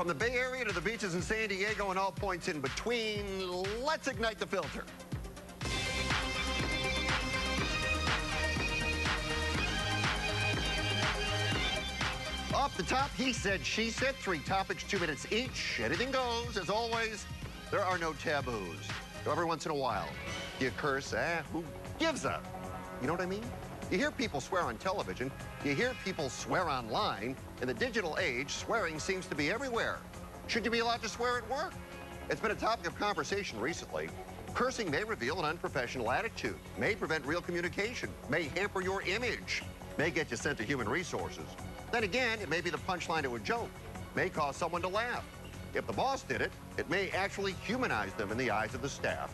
From the Bay Area to the beaches in San Diego and all points in between, let's ignite the filter. Off the top, he said, she said, 3 topics, 2 minutes each. Anything goes. As always, there are no taboos. So every once in a while, you curse, who gives a? You know what I mean? You hear people swear on television. You hear people swear online. In the digital age, swearing seems to be everywhere. Should you be allowed to swear at work? It's been a topic of conversation recently. Cursing may reveal an unprofessional attitude, may prevent real communication, may hamper your image, may get you sent to human resources. Then again, it may be the punchline to a joke, may cause someone to laugh. If the boss did it, it may actually humanize them in the eyes of the staff.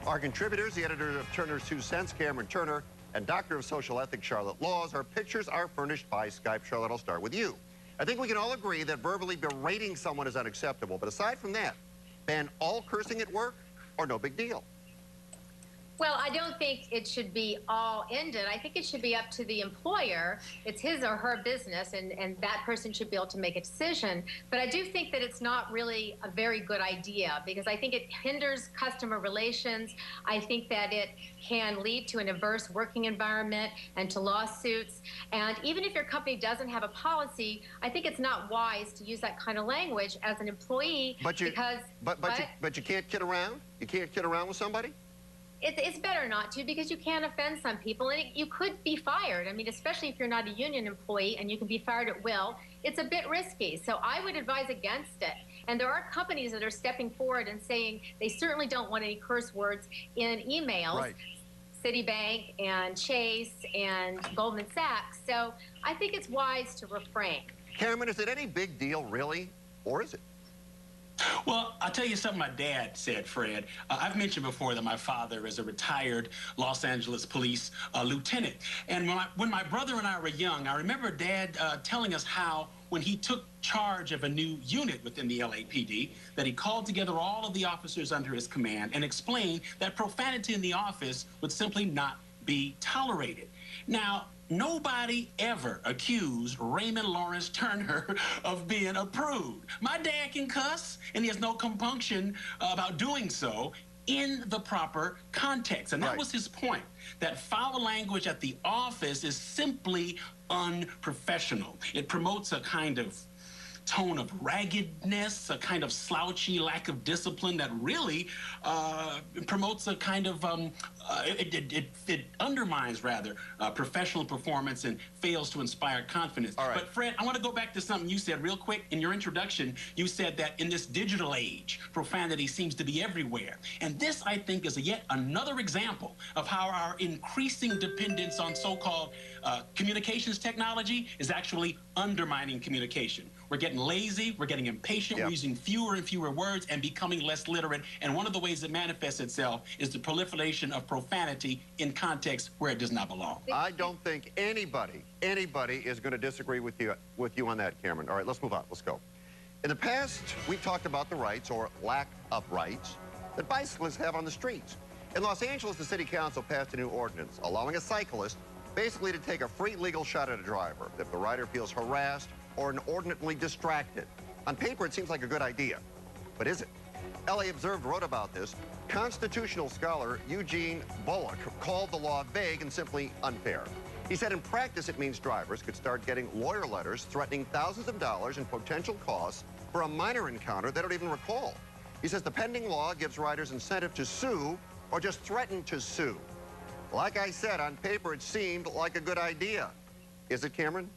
Our contributors, the editor of Turner's 2 Cents, Cameron Turner, and Doctor of Social Ethics, Charlotte Laws. Our pictures are furnished by Skype. Charlotte, I'll start with you. I think we can all agree that verbally berating someone is unacceptable, but aside from that, ban all cursing at work or no big deal? Well, I don't think it should be all ended. I think it should be up to the employer. It's his or her business, and that person should be able to make a decision. But I do think that it's not really a very good idea because I think it hinders customer relations. I think that it can lead to an adverse working environment and to lawsuits. And even if your company doesn't have a policy, I think it's not wise to use that kind of language as an employee but you can't kid around? You can't kid around with somebody? It's better not to because you can offend some people and you could be fired. I mean, especially if you're not a union employee and you can be fired at will, it's a bit risky. So I would advise against it. And there are companies that are stepping forward and saying they certainly don't want any curse words in emails. Right. Citibank and Chase and Goldman Sachs. So I think it's wise to refrain. Cameron, is it any big deal, really? Or is it? Well, I'll tell you something my dad said, Fred. I've mentioned before that my father is a retired Los Angeles police lieutenant. And when my brother and I were young, I remember Dad telling us how when he took charge of a new unit within the LAPD, that he called together all of the officers under his command and explained that profanity in the office would simply not be tolerated. Now, nobody ever accused Raymond Lawrence Turner of being a prude. My dad can cuss, and he has no compunction about doing so in the proper context. And that was his point, that foul language at the office is simply unprofessional. It promotes a kind of tone of raggedness, a kind of slouchy lack of discipline that really promotes a kind of, it undermines, rather, professional performance and fails to inspire confidence. All right. But, Fred, I want to go back to something you said real quick. In your introduction, you said that in this digital age, profanity seems to be everywhere. And this, I think, is yet another example of how our increasing dependence on so-called communications technology is actually undermining communication. We're getting lazy, we're getting impatient, we're using fewer and fewer words and becoming less literate. And one of the ways it manifests itself is the proliferation of profanity in context where it does not belong. I don't think anybody is going to disagree with you on that, Cameron. All right, let's move on. Let's go. In the past, we talked about the rights or lack of rights that bicyclists have on the streets. In Los Angeles, the city council passed a new ordinance allowing a cyclist basically to take a free legal shot at a driver if the rider feels harassed or inordinately distracted. On paper, it seems like a good idea, but is it? LA Observed wrote about this. Constitutional scholar Eugene Bullock called the law vague and simply unfair. He said in practice it means drivers could start getting lawyer letters threatening thousands of dollars in potential costs for a minor encounter they don't even recall. He says the pending law gives riders incentive to sue or just threaten to sue. Like I said, on paper it seemed like a good idea. Is it, Cameron?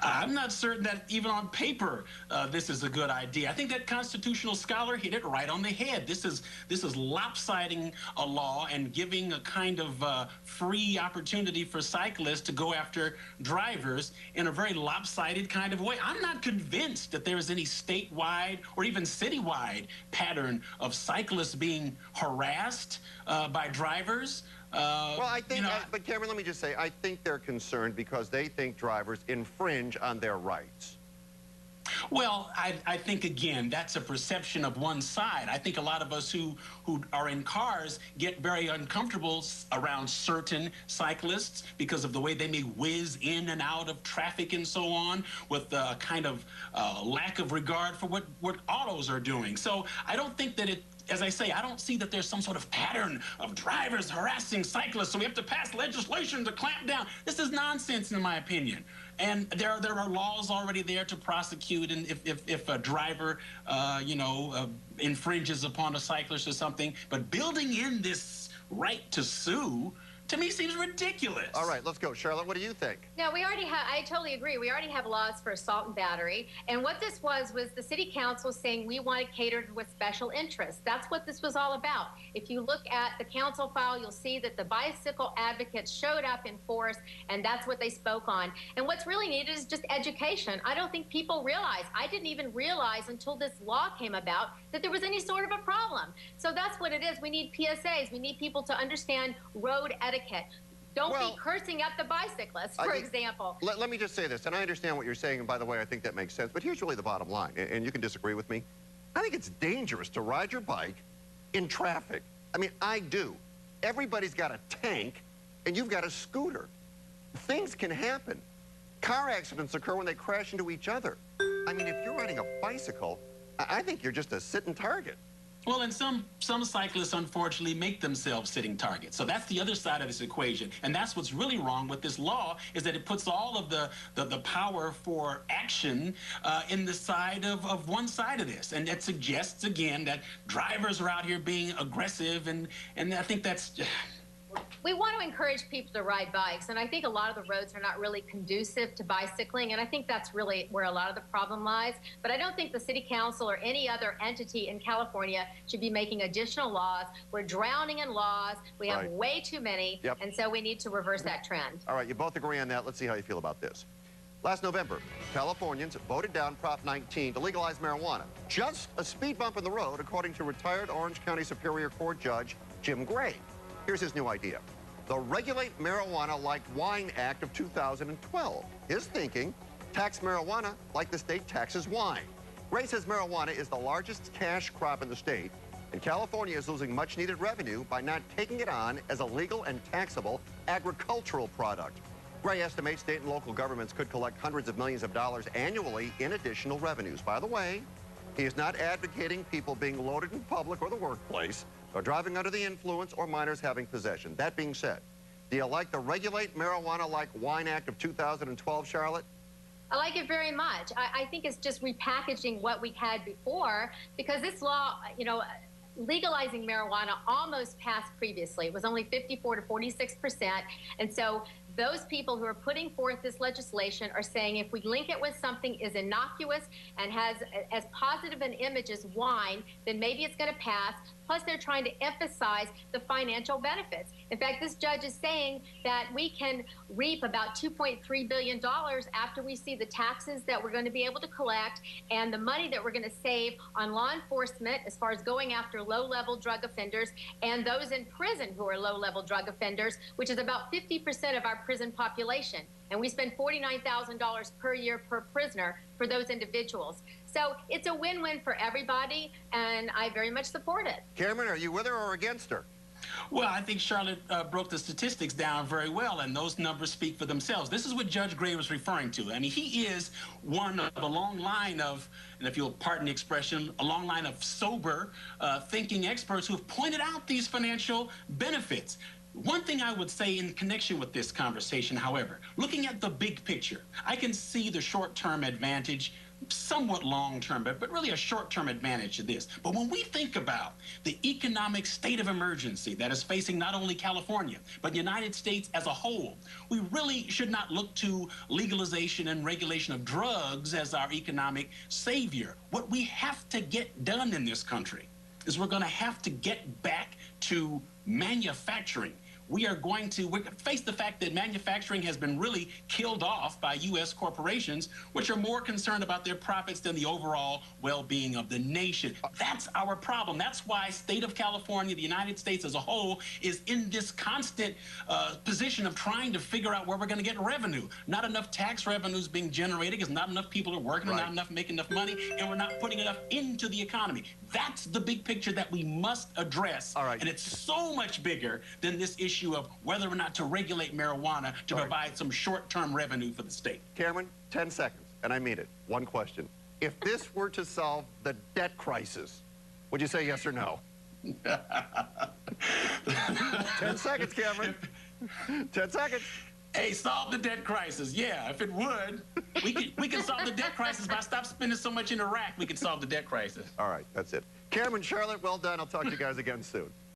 I'm not certain that even on paper this is a good idea. I think that constitutional scholar hit it right on the head. This is lopsiding a law and giving a kind of free opportunity for cyclists to go after drivers in a very lopsided kind of way. I'm not convinced that there is any statewide or even citywide pattern of cyclists being harassed by drivers. Well, I think, but Cameron, let me just say, I think they're concerned because they think drivers infringe on their rights. Well, I think, again, that's a perception of one side. I think a lot of us who are in cars get very uncomfortable around certain cyclists because of the way they may whiz in and out of traffic and so on, with a kind of lack of regard for what autos are doing. So I don't think that as I say, I don't see that there's some sort of pattern of drivers harassing cyclists, so we have to pass legislation to clamp down. This is nonsense, in my opinion. And there are laws already there to prosecute, and if a driver, infringes upon a cyclist or something. But building in this right to sue, to me, seems ridiculous. All right, let's go. Charlotte, what do you think? No, we already have, I totally agree. We already have laws for assault and battery. And what this was the city council saying we want to cater with special interests. That's what this was all about. If you look at the council file, you'll see that the bicycle advocates showed up in force, and that's what they spoke on. And what's really needed is just education. I don't think people realize, I didn't even realize until this law came about that there was any sort of a problem. So that's what it is. We need PSAs. We need people to understand road etiquette. Don't be cursing at the bicyclists, for example. Let me just say this, and I understand what you're saying, and by the way, I think that makes sense, but here's really the bottom line, and you can disagree with me. I think it's dangerous to ride your bike in traffic. I mean, I do. Everybody's got a tank, and you've got a scooter. Things can happen. Car accidents occur when they crash into each other. I mean, if you're riding a bicycle, I think you're just a sitting target. Well, and some cyclists, unfortunately, make themselves sitting targets. So that's the other side of this equation. And that's what's really wrong with this law, is that it puts all of the power for action in the side of one side of this. And that suggests, again, that drivers are out here being aggressive. And I think that's... We want to encourage people to ride bikes, and I think a lot of the roads are not really conducive to bicycling, and I think that's really where a lot of the problem lies. But I don't think the city council or any other entity in California should be making additional laws. We're drowning in laws. We have way too many, and so we need to reverse that trend. All right, you both agree on that. Let's see how you feel about this. Last November, Californians voted down Prop 19 to legalize marijuana. Just a speed bump in the road, according to retired Orange County Superior Court Judge Jim Gray. Here's his new idea: the Regulate Marijuana Like Wine Act of 2012. His thinking: tax marijuana like the state taxes wine. Gray says marijuana is the largest cash crop in the state, and California is losing much-needed revenue by not taking it on as a legal and taxable agricultural product. Gray estimates state and local governments could collect hundreds of millions of dollars annually in additional revenues. By the way, he is not advocating people being loaded in public or the workplace, or driving under the influence, or minors having possession. That being said, do you like the Regulate Marijuana Like Wine Act of 2012, Charlotte? I like it very much. I think it's just repackaging what we had before, because this law, legalizing marijuana almost passed previously. It was only 54 to 46%. And so those people who are putting forth this legislation are saying if we link it with something is innocuous and has as positive an image as wine, then maybe it's going to pass. Plus, they're trying to emphasize the financial benefits. In fact, this judge is saying that we can reap about $2.3 billion after we see the taxes that we're going to be able to collect and the money that we're going to save on law enforcement as far as going after low-level drug offenders and those in prison who are low-level drug offenders, which is about 50% of our prison population. And we spend $49,000 per year per prisoner for those individuals. So it's a win-win for everybody, and I very much support it. Cameron, are you with her or against her? Well, I think Charlotte broke the statistics down very well, and those numbers speak for themselves. This is what Judge Gray was referring to. I mean, he is one of a long line of, and if you'll pardon the expression, a long line of sober thinking experts who have pointed out these financial benefits. One thing I would say in connection with this conversation, however, looking at the big picture, I can see the short-term advantage, somewhat long-term, but really a short-term advantage to this. But when we think about the economic state of emergency that is facing not only California, but the United States as a whole, we really should not look to legalization and regulation of drugs as our economic savior. What we have to get done in this country is we're going to have to get back to manufacturing. we are going to face the fact that manufacturing has been really killed off by U.S. corporations, which are more concerned about their profits than the overall well-being of the nation. That's our problem. That's why state of California, the United States as a whole, is in this constant position of trying to figure out where we're going to get revenue. Not enough tax revenues being generated because not enough people are working, not enough making enough money, and we're not putting enough into the economy. That's the big picture that we must address. And it's so much bigger than this issue of whether or not to regulate marijuana to provide some short-term revenue for the state. Cameron, 10 seconds, and I mean it. One question. If this were to solve the debt crisis, would you say yes or no? 10 seconds, Cameron. 10 seconds. Hey, solve the debt crisis. Yeah, if it would, we can solve the debt crisis by stop spending so much in Iraq. We can solve the debt crisis. All right, that's it. Cameron, Charlotte, well done. I'll talk to you guys again soon.